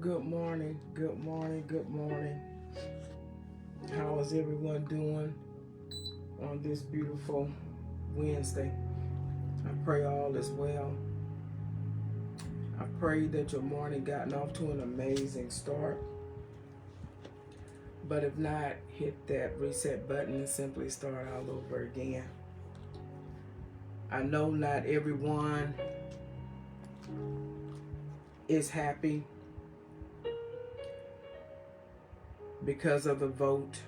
Good morning, good morning, good morning. How is everyone doing on this beautiful Wednesday? I pray all is well. I pray that your morning gotten off to an amazing start. But if not, hit that reset button and simply start all over again. I know not everyone is happy because of the vote,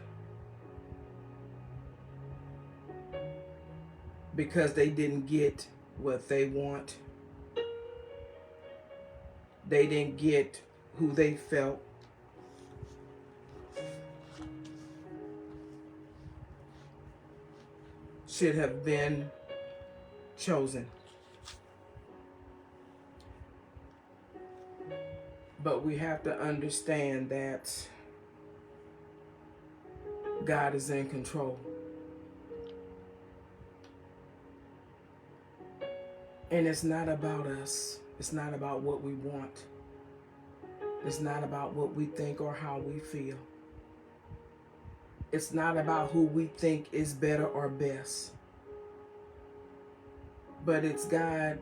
because they didn't get what they want. They didn't get who they felt should have been chosen. But we have to understand that God is in control. And it's not about us. It's not about what we want. It's not about what we think or how we feel. It's not about who we think is better or best. But it's God,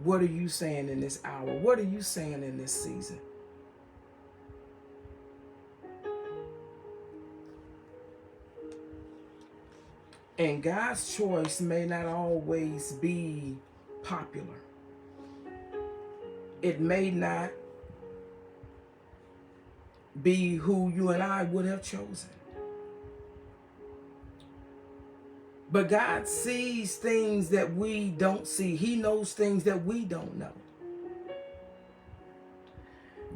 what are you saying in this hour? What are you saying in this season? And God's choice may not always be popular. It may not be who you and I would have chosen. But God sees things that we don't see. He knows things that we don't know.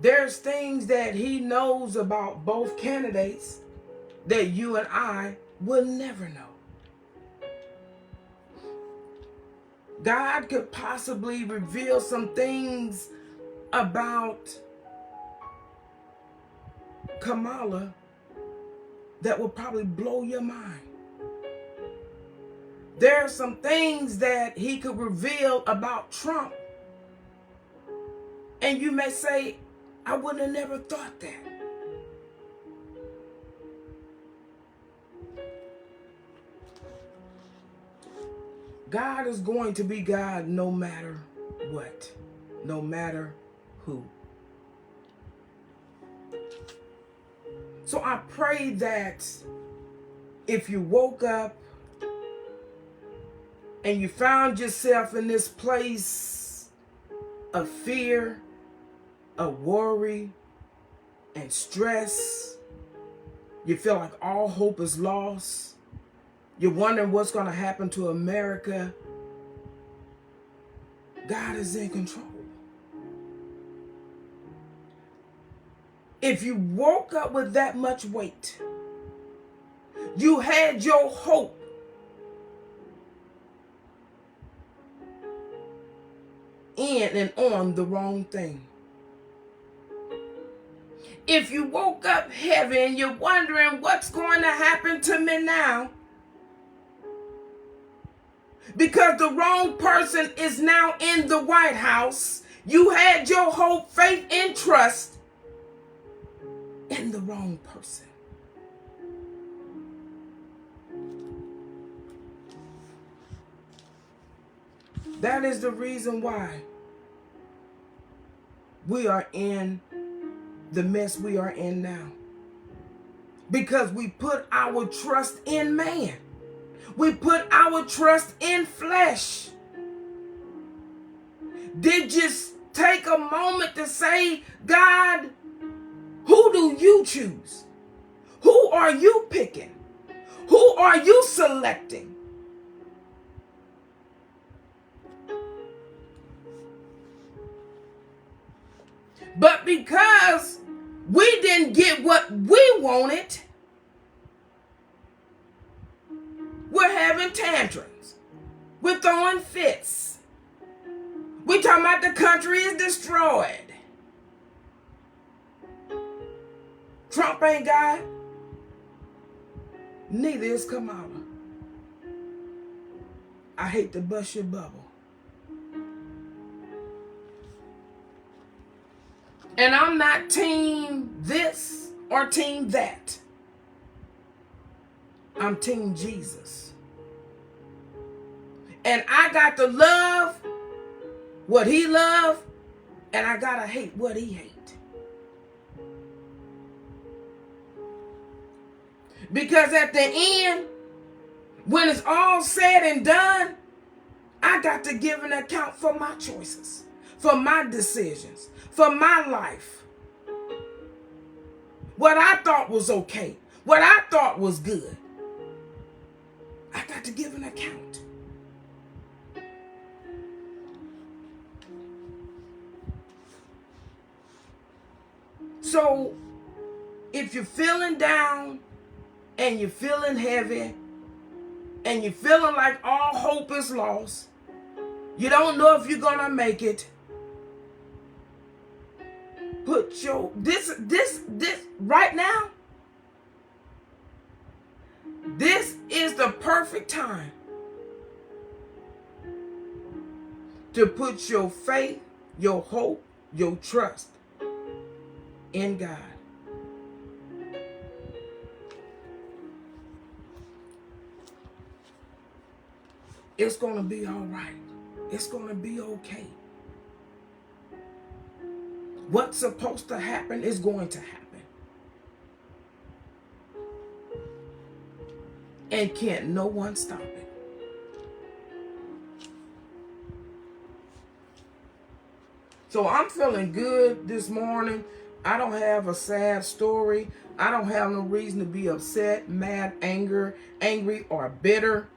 There's things that He knows about both candidates that you and I will never know. God could possibly reveal some things about Kamala that will probably blow your mind. There are some things that He could reveal about Trump, and you may say, I would have never thought that. God is going to be God no matter what, no matter who. So I pray that if you woke up and you found yourself in this place of fear, of worry, and stress, you feel like all hope is lost, you're wondering what's going to happen to America, God is in control. If you woke up with that much weight, you had your hope in and on the wrong thing. If you woke up heavy and you're wondering what's going to happen to me now, because the wrong person is now in the White House, you had your hope, faith, and trust in the wrong person. That is the reason why we are in the mess we are in now. Because we put our trust in man. We put our trust in flesh. Did you take a moment to say, God, who do you choose? Who are you picking? Who are you selecting? But because we didn't get what we wanted, we're having tantrums. We're throwing fits. We're talking about the country is destroyed. Trump ain't God. Neither is Kamala. I hate to bust your bubble. And I'm not team this or team that. I'm team Jesus. And I got to love what he loved, and I got to hate what he hates. Because at the end, when it's all said and done, I got to give an account for my choices, for my decisions, for my life. What I thought was okay, what I thought was good, I got to give an account. So, if you're feeling down and you're feeling heavy and you're feeling like all hope is lost, you don't know if you're gonna make it, put your this right now, this is the perfect time to put your faith, your hope, your trust in God. It's going to be all right. It's going to be okay. What's supposed to happen is going to happen. And can't no one stop it. So I'm feeling good this morning. I don't have a sad story. I don't have no reason to be upset, mad, angry, or bitter.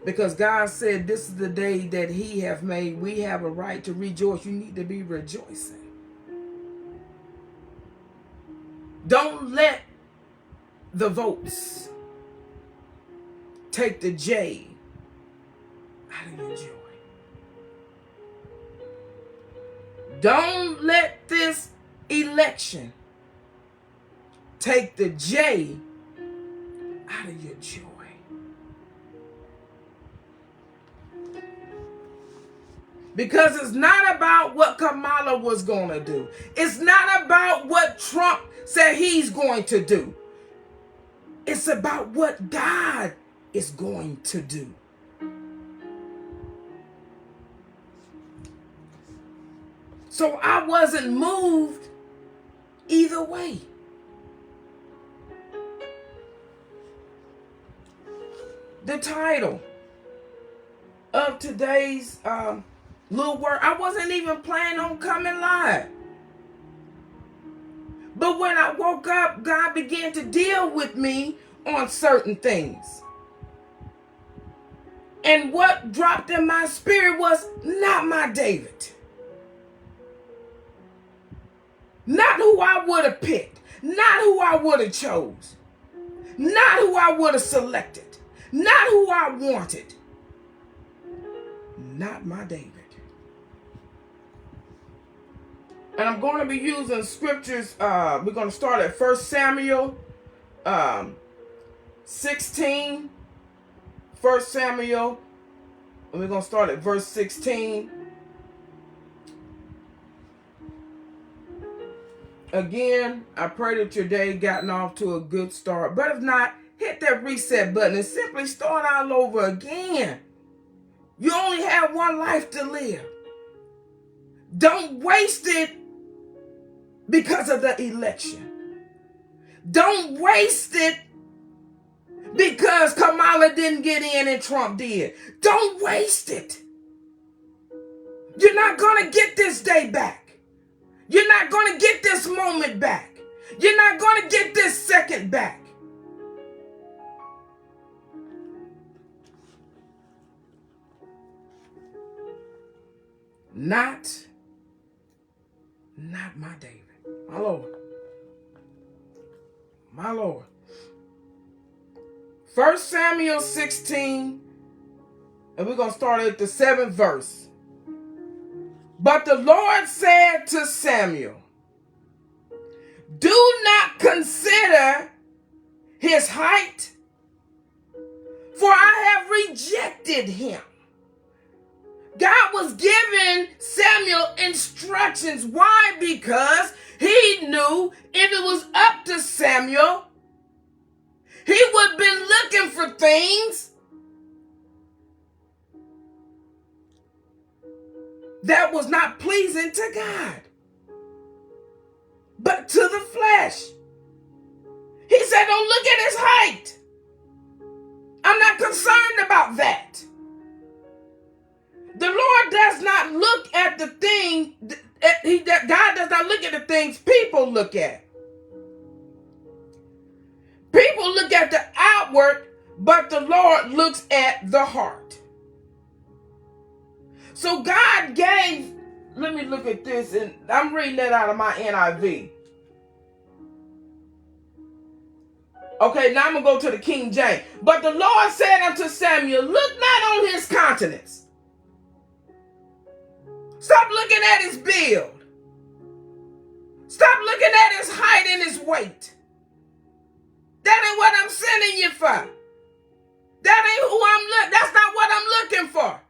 Because God said this is the day that he have made. We have a right to rejoice. You need to be rejoicing. Don't let the votes take the J out of your joy. Don't let this election take the J out of your joy. Because it's not about what Kamala was going to do. It's not about what Trump said he's going to do. It's about what God is going to do. So I wasn't moved either way. The title of today's little word, I wasn't even planning on coming live. But when I woke up, God began to deal with me on certain things. And what dropped in my spirit was not my David. Not who I would have picked. Not who I would have chose. Not who I would have selected. Not who I wanted. Not my David. And I'm going to be using scriptures. We're going to start at 1 Samuel 16. 1 Samuel. And we're going to start at verse 16. Again, I pray that your day gotten off to a good start. But if not, hit that reset button and simply start all over again. You only have one life to live. Don't waste it because of the election. Don't waste it because Kamala didn't get in and Trump did. Don't waste it. You're not going to get this day back. You're not going to get this moment back. You're not going to get this second back. Not my David. My Lord. My Lord. 1 Samuel 16, and we're going to start at the 7th verse. But the Lord said to Samuel, do not consider his height, for I have rejected him. God was giving Samuel instructions instructions. Why? Because he knew if it was up to Samuel, he would have been looking for things that was not pleasing to God, but to the flesh. He said, don't look at his height. I'm not concerned about that. The Lord does not look at the thing, God does not look at the things people look at. People look at the outward, but the Lord looks at the heart. So God gave, let me look at this, and I'm reading that out of my NIV. Okay, now I'm going to go to the King James. But the Lord said unto Samuel, look not on his countenance. Stop looking at his build. Stop looking at his height and his weight. That ain't what I'm sending you for. That ain't who I'm looking. That's not what I'm looking for.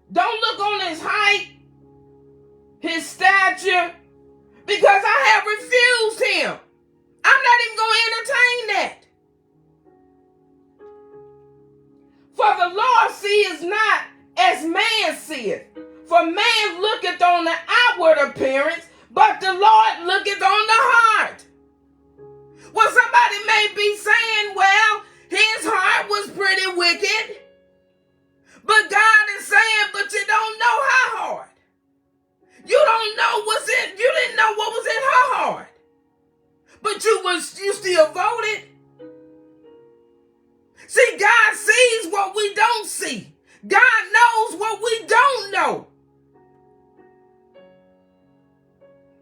Don't look on his height, his stature, because I have refused him. I'm not even going to entertain that. For the Lord seeth not as man seeth. For man looketh on the outward appearance, but the Lord looketh on the heart. Well, somebody may be saying, well, his heart was pretty wicked. But God is saying, but you don't know her heart. You don't know you didn't know what was in her heart. But you still voted. See, God sees what we don't see. God knows what we don't know.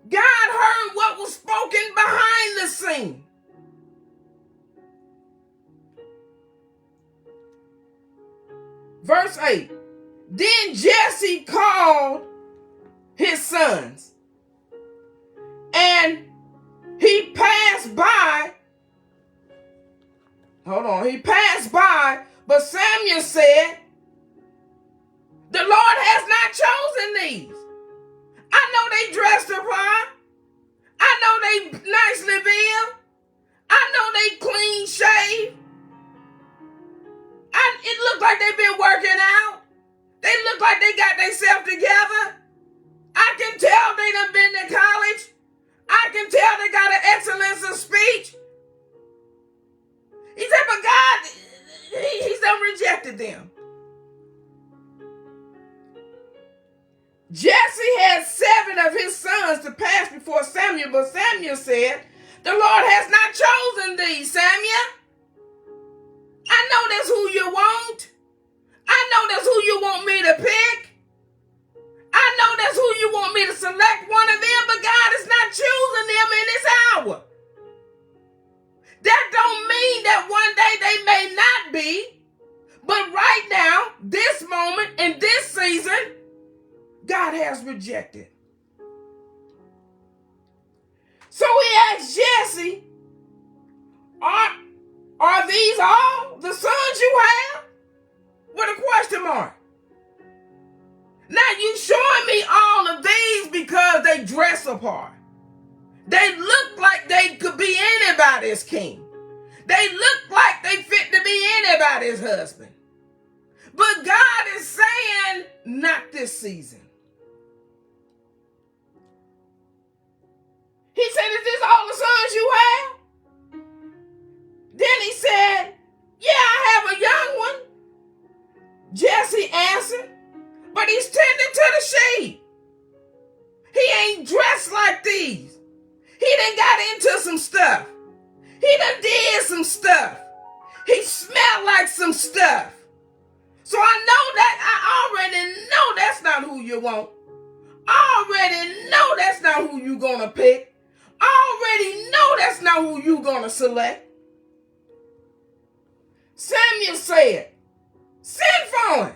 God heard what was spoken behind the scene. Verse 8. Then Jesse called his sons, and he passed by. He passed by, but Samuel said, the Lord has not chosen these. I know they dressed up high. I know they nicely built. I know they clean shaved. It looked like they've been working out. They look like they got themselves together. I can tell they done been to college. I can tell they got an excellence of speech. He said, but God, he's done rejected them. Jesse had 7 of his sons to pass before Samuel, but Samuel said, the Lord has not chosen thee, Samuel. I know that's who you want. I know that's who you want me to pick. I know that's who you want me to select one of them, but God is not choosing them in this hour. That don't mean that one day they may not be, but right now, this moment, in this season, God has rejected. So he asked Jesse, are these all the sons you have? With a question mark. Now you showing me all of these because they dress apart. They look like they could be anybody's king. They look like they fit to be anybody's husband. But God is saying, not this season. He said, is this all the sons you have? Then he said, yeah, I have a young one. Jesse answered, but he's tending to the sheep. He ain't dressed like these. He done got into some stuff. He done did some stuff. He smelled like some stuff. So I know that, I already know that's not who you want. I already know that's not who you gonna pick. I already know that's not who you gonna select. Samuel said, send for him.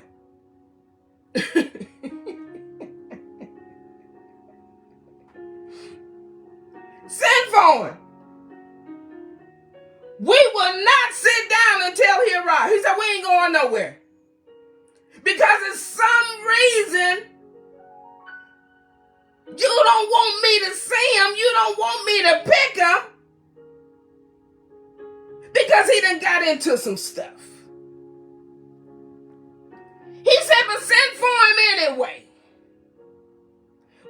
Send for him. We will not sit down until he arrives. He said, going nowhere. Because in some reason, you don't want me to see him. You don't want me to pick him. Because he done got into some stuff. He said, but send for him anyway.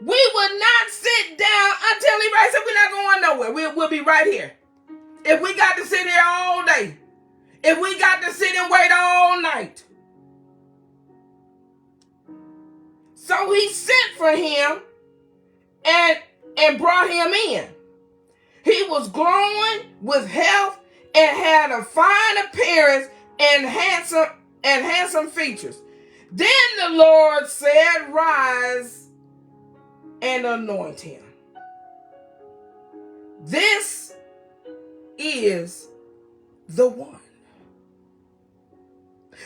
We will not sit down until he writes. We're not going nowhere. We'll be right here. If we got to sit here all day. If we got to sit and wait all night. So he sent for him and brought him in. He was glowing with health and had a fine appearance and handsome features. Then the Lord said, rise and anoint him. This is the one.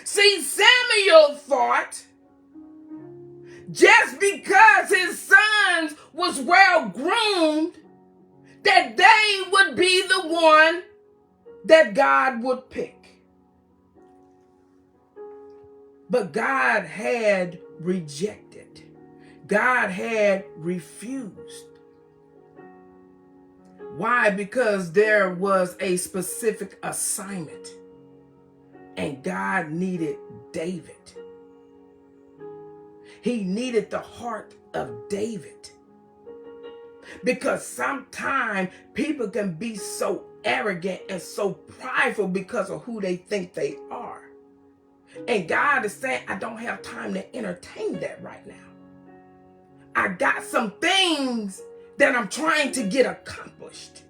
See, Samuel thought just because his sons was well groomed that they would be the one that God would pick. But God had rejected. God had refused. Why? Because there was a specific assignment. And God needed David. He needed the heart of David. Because sometimes people can be so arrogant and so prideful because of who they think they are. And God is saying, I don't have time to entertain that right now. I got some things that I'm trying to get accomplished.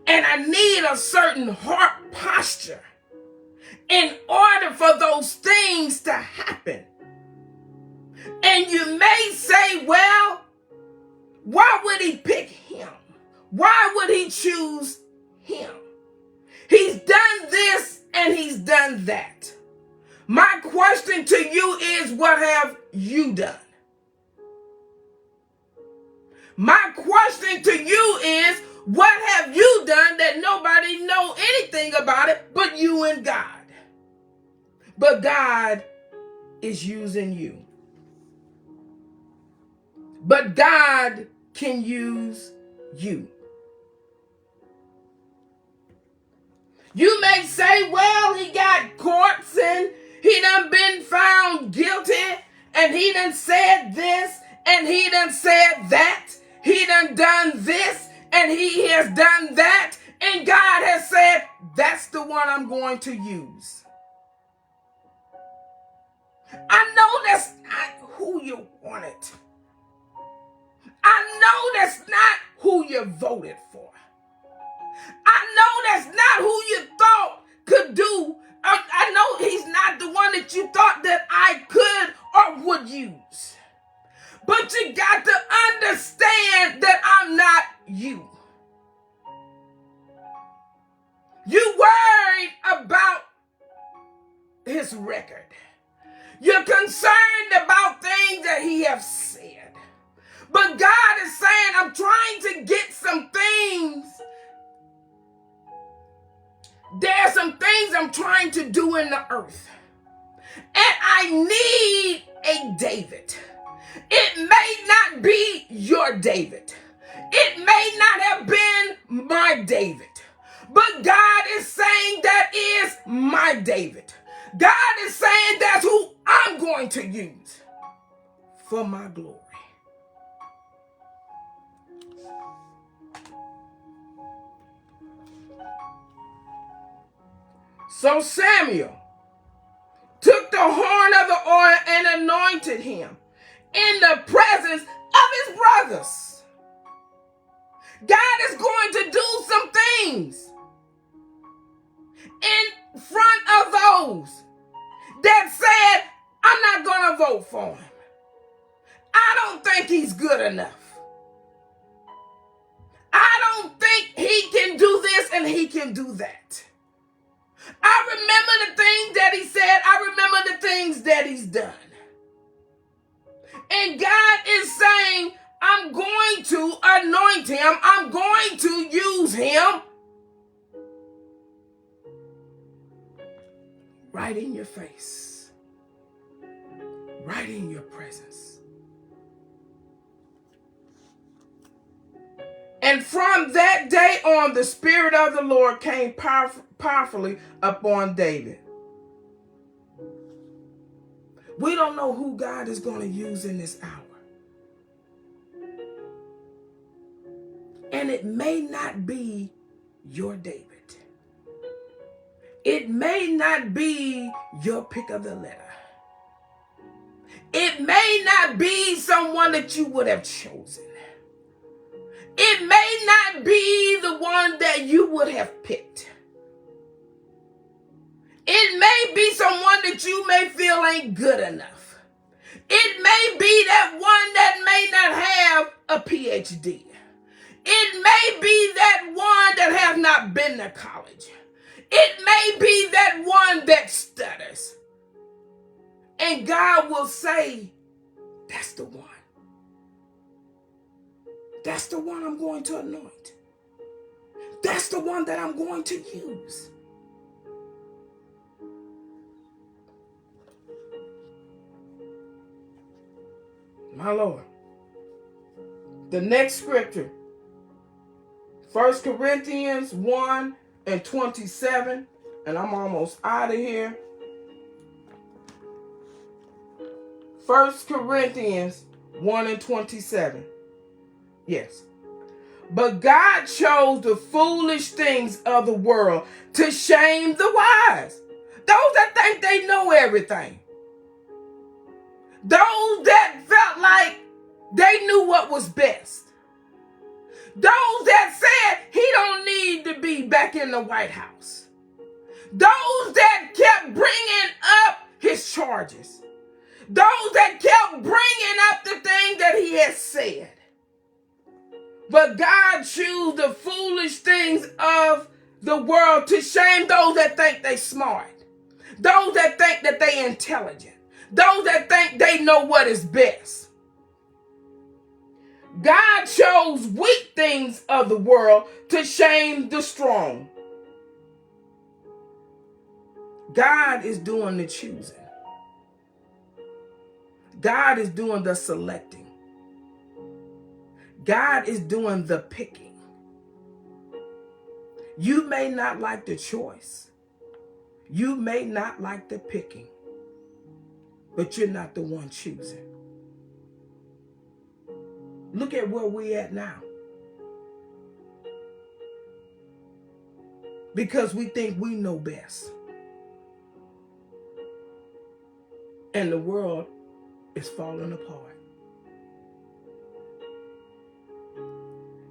And I need a certain heart posture in order for those things to happen. And you may say, well, why would he pick him? Why would he choose him? He's done this and he's done that. My question to you is, what have you done? My question to you is, what have you done that nobody know anything about it but you and God? But God is using you. But God can use you. You may say, well, he got courts and he done been found guilty and he done said this and he done said that. He done this and he has done that. And God has said, that's the one I'm going to use. I know that's not who you wanted. I know that's not who you voted for. I know that's not who you thought could do. I know he's not the one that you thought that I could or would use. But you got to understand that I'm not you. You worried about his record. You're concerned about things that he has said. But God is saying, I'm trying to get some things. There's some things I'm trying to do in the earth. And I need a David. It may not be your David. It may not have been my David. But God is saying that is my David. God is saying that's who I'm going to use for my glory. So Samuel took the horn of the oil and anointed him in the presence of his brothers. God is going to do some things in front of those that said, I'm not going to vote for him. I don't think he's good enough. I don't think he can do this and he can do that. I remember the things that he said. I remember the things that he's done. And God is saying, I'm going to anoint him. I'm going to use him right in your face, right in your presence. And from that day on, the Spirit of the Lord came powerfully upon David. We don't know who God is going to use in this hour. And it may not be your David. It may not be your pick of the litter. It may not be someone that you would have chosen. It may not be the one that you would have picked. It may be someone that you may feel ain't good enough. It may be that one that may not have a PhD. It may be that one that has not been to college. It may be that one that stutters. And God will say, that's the one. That's the one I'm going to anoint. That's the one that I'm going to use. My Lord. The next scripture, 1 Corinthians 1:27, and I'm almost out of here. 1 Corinthians 1:27. Yes. But God chose the foolish things of the world to shame the wise. Those that think they know everything. Those that felt like they knew what was best. Those that said he don't need to be back in the White House. Those that kept bringing up his charges. Those that kept bringing up the thing that he had said. But God chose the foolish things of the world to shame those that think they smart. Those that think that they intelligent. Those that think they know what is best. God chose weak things of the world to shame the strong. God is doing the choosing. God is doing the selecting. God is doing the picking. You may not like the choice. You may not like the picking. But you're not the one choosing. Look at where we're at now. Because we think we know best. And the world is falling apart.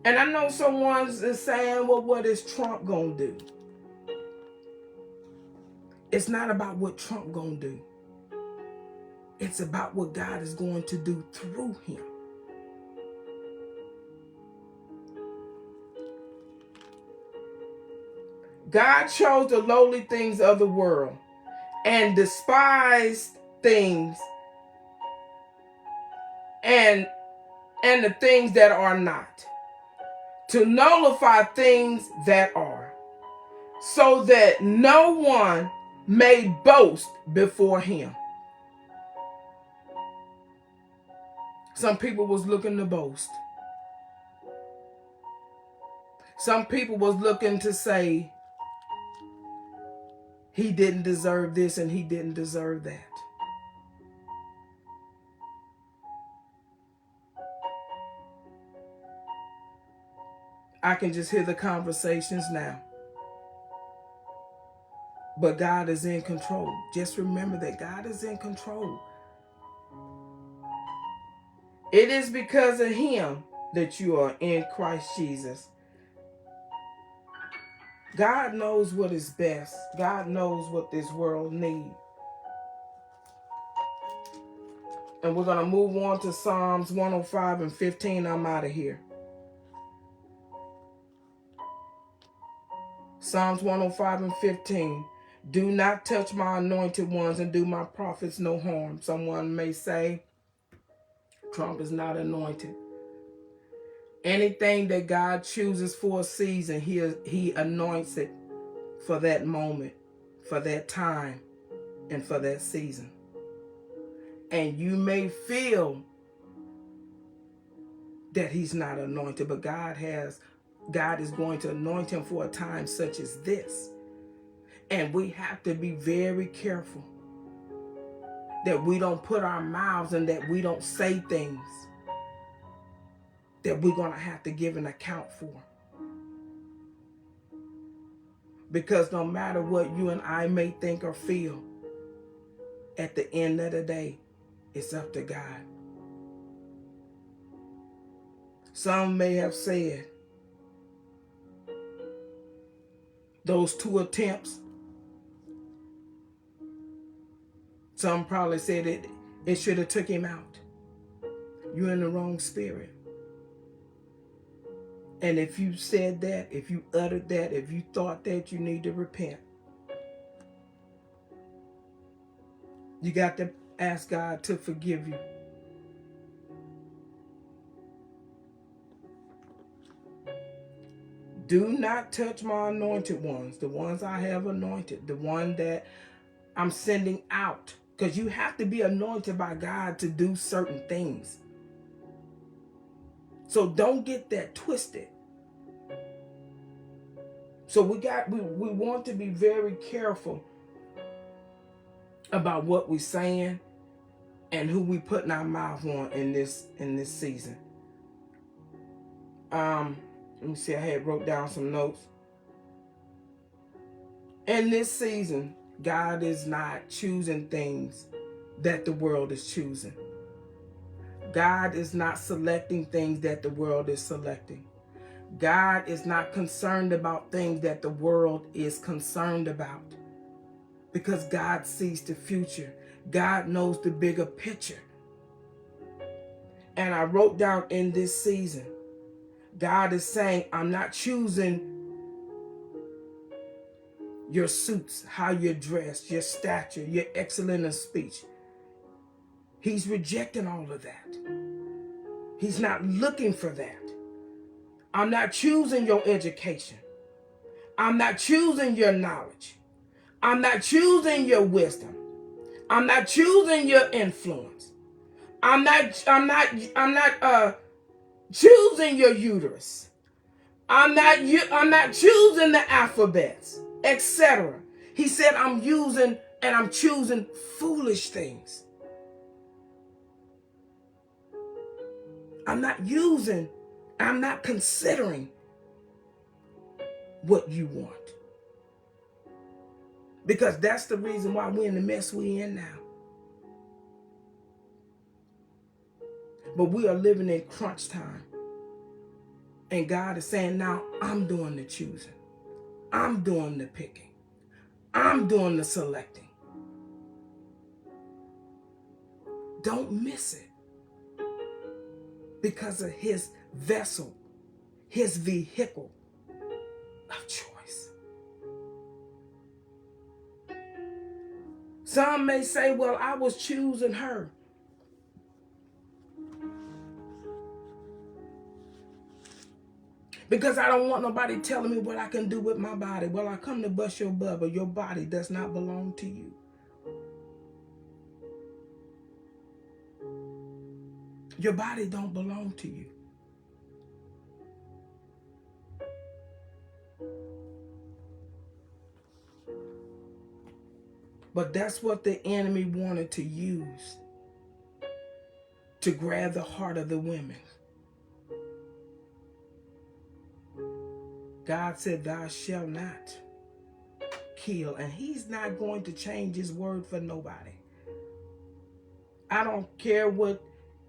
And I know someone's saying, well, what is Trump going to do? It's not about what Trump going to do. It's about what God is going to do through him. God chose the lowly things of the world and despised things and the things that are not, to nullify things that are, so that no one may boast before him. Some people was looking to boast. Some people was looking to say he didn't deserve this and he didn't deserve that. I can just hear the conversations now. But God is in control. Just remember that God is in control. It is because of him that you are in Christ Jesus. God knows what is best. God knows what this world needs. And we're going to move on to Psalms 105:15. I'm out of here. Psalms 105:15. Do not touch my anointed ones and do my prophets no harm. Someone may say, Trump is not anointed. Anything that God chooses for a season, he anoints it for that moment, for that time. and for that season. And you may feel that he's not anointed, but God is going to anoint him for a time such as this. And we have to be very careful that we don't put our mouths and that we don't say things that we're going to have to give an account for. Because no matter what you and I may think or feel, at the end of the day, it's up to God. Some may have said those 2 attempts. Some probably said it should have took him out. You're in the wrong spirit. And if you said that, if you uttered that, if you thought that, you need to repent. You got to ask God to forgive you. Do not touch my anointed ones, the ones I have anointed, the one that I'm sending out. Because you have to be anointed by God to do certain things. So don't get that twisted. So we want to be very careful about what we're saying and who we putting our mouth on in this season. Let me see, I had wrote down some notes. In this season, God is not choosing things that the world is choosing. God is not selecting things that the world is selecting. God is not concerned about things that the world is concerned about. Because God sees the future. God knows the bigger picture. And I wrote down in this season, God is saying, I'm not choosing your suits, how you're dressed, your stature, your excellence of speech. He's rejecting all of that. He's not looking for that. I'm not choosing your education. I'm not choosing your knowledge. I'm not choosing your wisdom. I'm not choosing your influence. I'm not choosing your uterus. I'm not choosing the alphabets, etc. He said I'm choosing foolish things. I'm not considering what you want. Because that's the reason why we're in the mess we're in now. But we are living in crunch time. And God is saying, now I'm doing the choosing. I'm doing the picking. I'm doing the selecting. Don't miss it. Because of his vessel, his vehicle of choice. Some may say, well, I was choosing her. Because I don't want nobody telling me what I can do with my body. Well, I come to bust your bubble. Your body does not belong to you. Your body don't belong to you. But that's what the enemy wanted to use to grab the heart of the women. God said, thou shalt not kill. And he's not going to change his word for nobody. I don't care what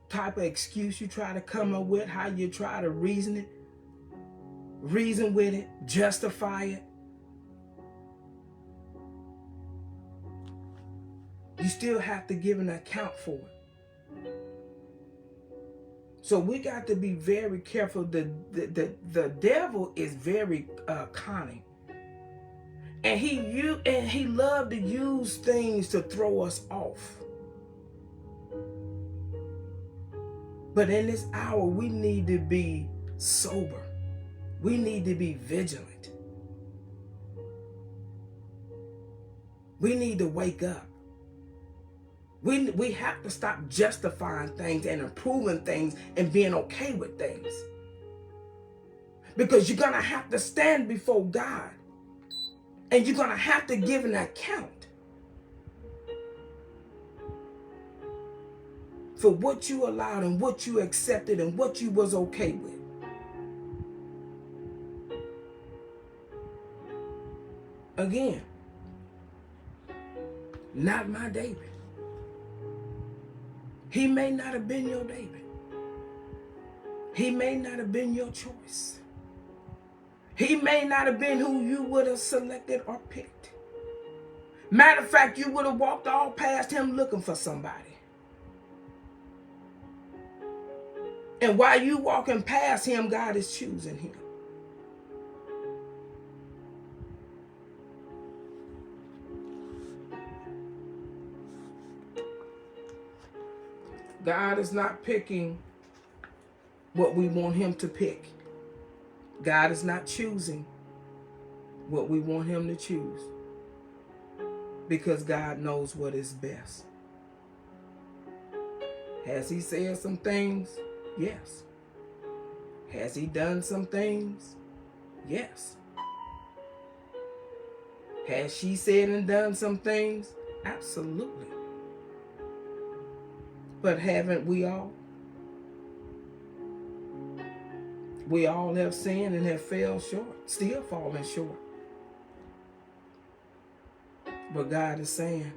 type of excuse you try to come up with, how you try to reason with it, justify it. You still have to give an account for it. So we got to be very careful. The devil is very cunning, and he loved to use things to throw us off. But in this hour, we need to be sober. We need to be vigilant. We need to wake up. We have to stop justifying things and improving things and being okay with things. Because you're going to have to stand before God. And you're going to have to give an account for what you allowed and what you accepted and what you was okay with. Again, not my David. He may not have been your David. He may not have been your choice. He may not have been who you would have selected or picked. Matter of fact, you would have walked all past him looking for somebody. And while you walking past him, God is choosing him. God is not picking what we want him to pick. God is not choosing what we want him to choose. Because God knows what is best. Has he said some things? Yes. Has he done some things? Yes. Has she said and done some things? Absolutely. But haven't we all? We all have sinned and have fell short, still falling short. But God is saying,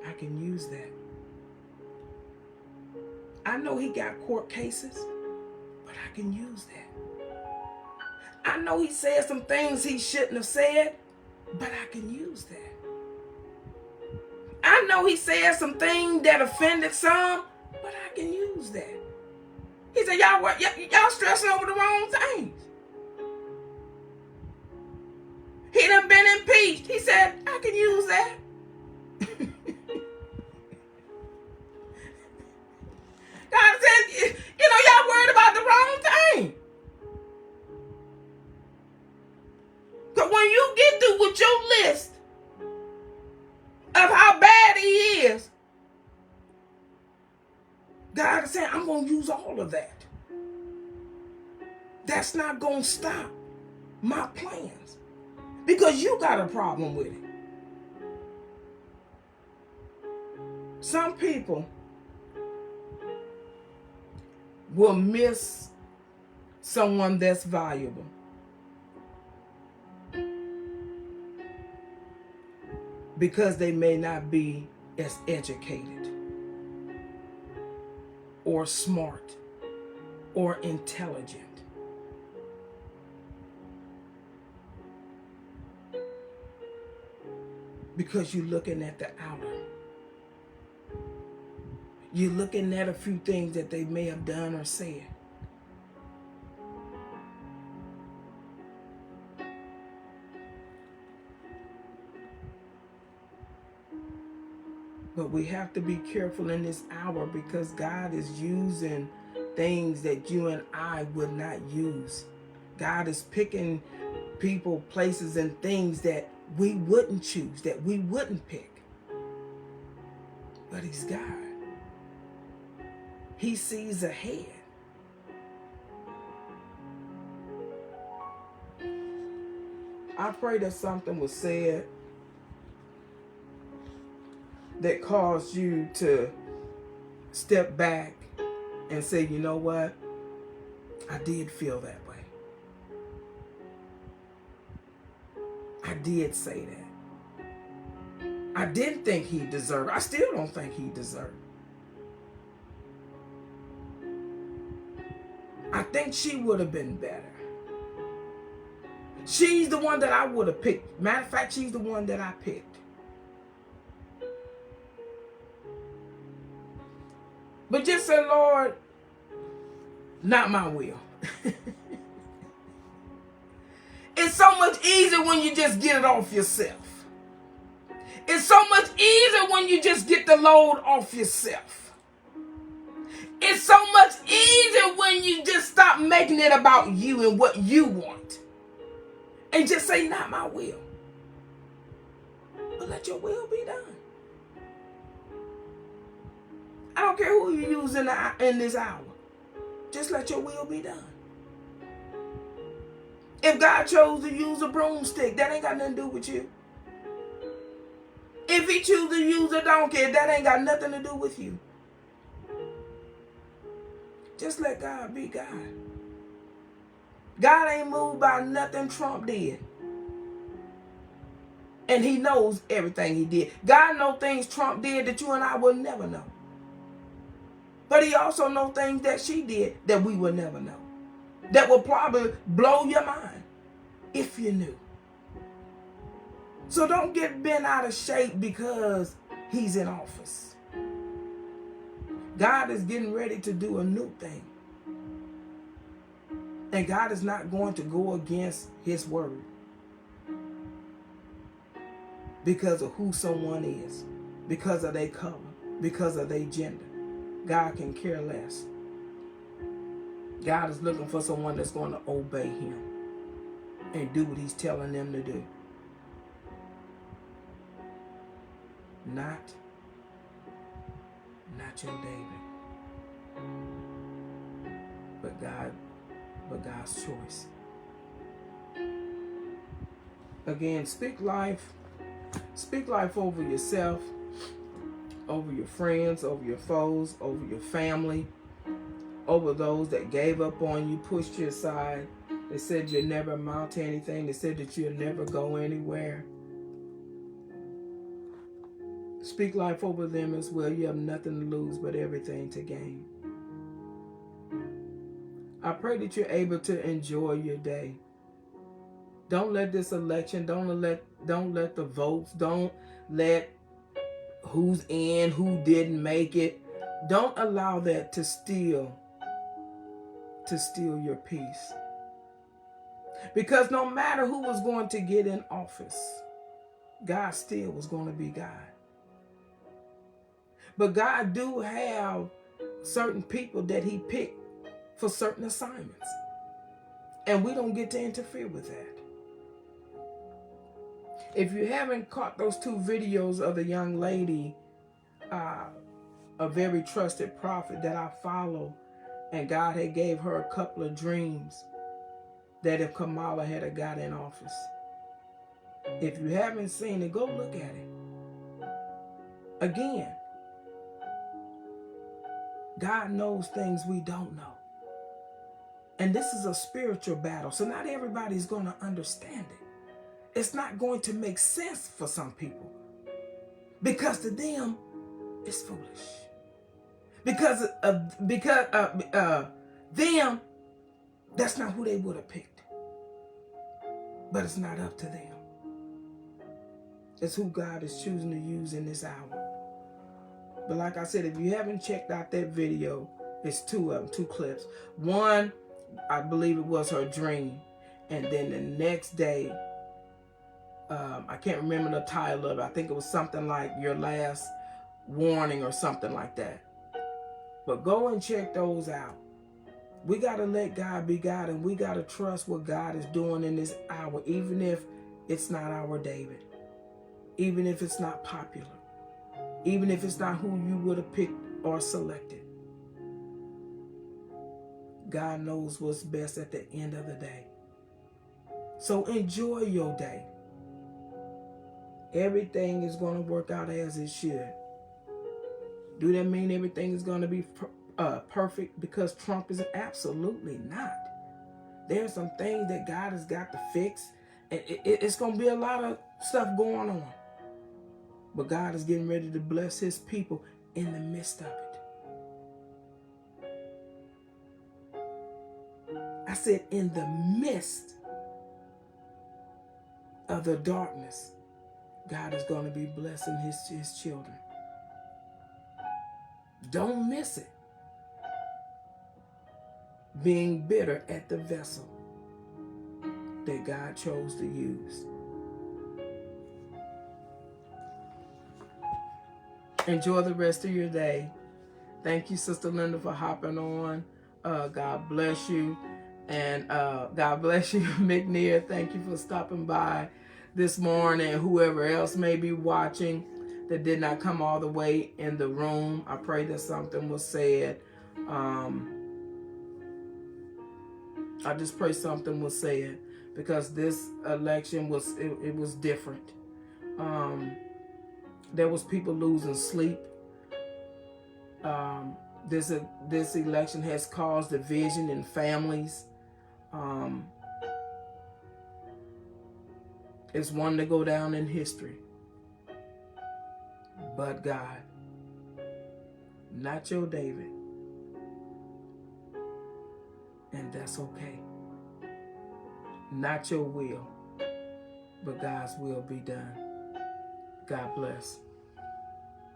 I can use that. I know he got court cases, but I can use that. I know he said some things he shouldn't have said, but I can use that. I know he said some things that offended some, but I can use that. He said, y'all stressing over the wrong things. He done been impeached. He said, I can use that. God said, y'all worried about the wrong thing. Because when you get through with your list of how bad he is, God is saying, I'm going to use all of that. That's not going to stop my plans. Because you got a problem with it. Some people will miss someone that's valuable because they may not be as educated or smart or intelligent. Because you're looking at the outer. You're looking at a few things that they may have done or said. But we have to be careful in this hour because God is using things that you and I would not use. God is picking people, places, and things that we wouldn't choose, that we wouldn't pick. But he's God. He sees ahead. I pray that something was said that caused you to step back and say, you know what? I did feel that way. I did say that. I didn't think he deserved. I still don't think he deserved. I think she would have been better. She's the one that I would have picked. Matter of fact, she's the one that I picked. But just say, Lord, not my will. It's so much easier when you just get it off yourself. It's so much easier when you just get the load off yourself. It's so much easier when you just stop making it about you and what you want. And just say, not my will. But let your will be done. don't care who you use in this hour. Just let your will be done. If God chose to use a broomstick, that ain't got nothing to do with you. If he chooses to use a donkey, that ain't got nothing to do with you. Just let God be God. God ain't moved by nothing Trump did. And he knows everything he did. God knows things Trump did that you and I will never know. But he also knows things that she did that we will never know. That will probably blow your mind if you knew. So don't get bent out of shape because he's in office. God is getting ready to do a new thing. And God is not going to go against his word because of who someone is, because of their color, because of their gender. God can care less. God is looking for someone that's going to obey him and do what he's telling them to do. Not your David, but God's choice. Again, speak life. Speak life over yourself, over your friends, over your foes, over your family, over those that gave up on you, pushed you aside. They said you'll never amount to anything. They said that you'll never go anywhere. Speak life over them as well. You have nothing to lose but everything to gain. I pray that you're able to enjoy your day. Don't let this election, don't let the votes, don't let who's in, who didn't make it. Don't allow that to steal your peace. Because no matter who was going to get in office, God still was going to be God. But God do have certain people that he picked for certain assignments. And we don't get to interfere with that. If you haven't caught those 2 videos of the young lady, a very trusted prophet that I follow, and God had gave her a couple of dreams that if Kamala had got in office. If you haven't seen it, go look at it. Again, God knows things we don't know. And this is a spiritual battle, so not everybody's going to understand it. It's not going to make sense for some people. Because to them, it's foolish. Because them, that's not who they would have picked. But it's not up to them. It's who God is choosing to use in this hour. But like I said, if you haven't checked out that video, it's 2 of them, 2 clips. One, I believe it was her dream. And then the next day, I can't remember the title of it. I think it was something like Your Last Warning or something like that. But go and check those out. We got to let God be God, and we got to trust what God is doing in this hour, even if it's not our David, even if it's not popular, even if it's not who you would have picked or selected. God knows what's best at the end of the day. So enjoy your day. Everything is going to work out as it should. Do that mean everything is going to be perfect because Trump is? Absolutely not. There's some things that God has got to fix. It's going to be a lot of stuff going on. But God is getting ready to bless his people in the midst of it. I said in the midst of the darkness, God is going to be blessing his children. Don't miss it. Being bitter at the vessel that God chose to use. Enjoy the rest of your day. Thank you, Sister Linda, for hopping on. God bless you. And God bless you, McNear. Thank you for stopping by this morning. Whoever else may be watching, that did not come all the way in the room. I pray that something was said. I just pray something was said, because this election was it was different. There was people losing sleep. This election has caused division in families. It's one to go down in history. But God, not your David. And that's okay. Not your will, but God's will be done. God bless.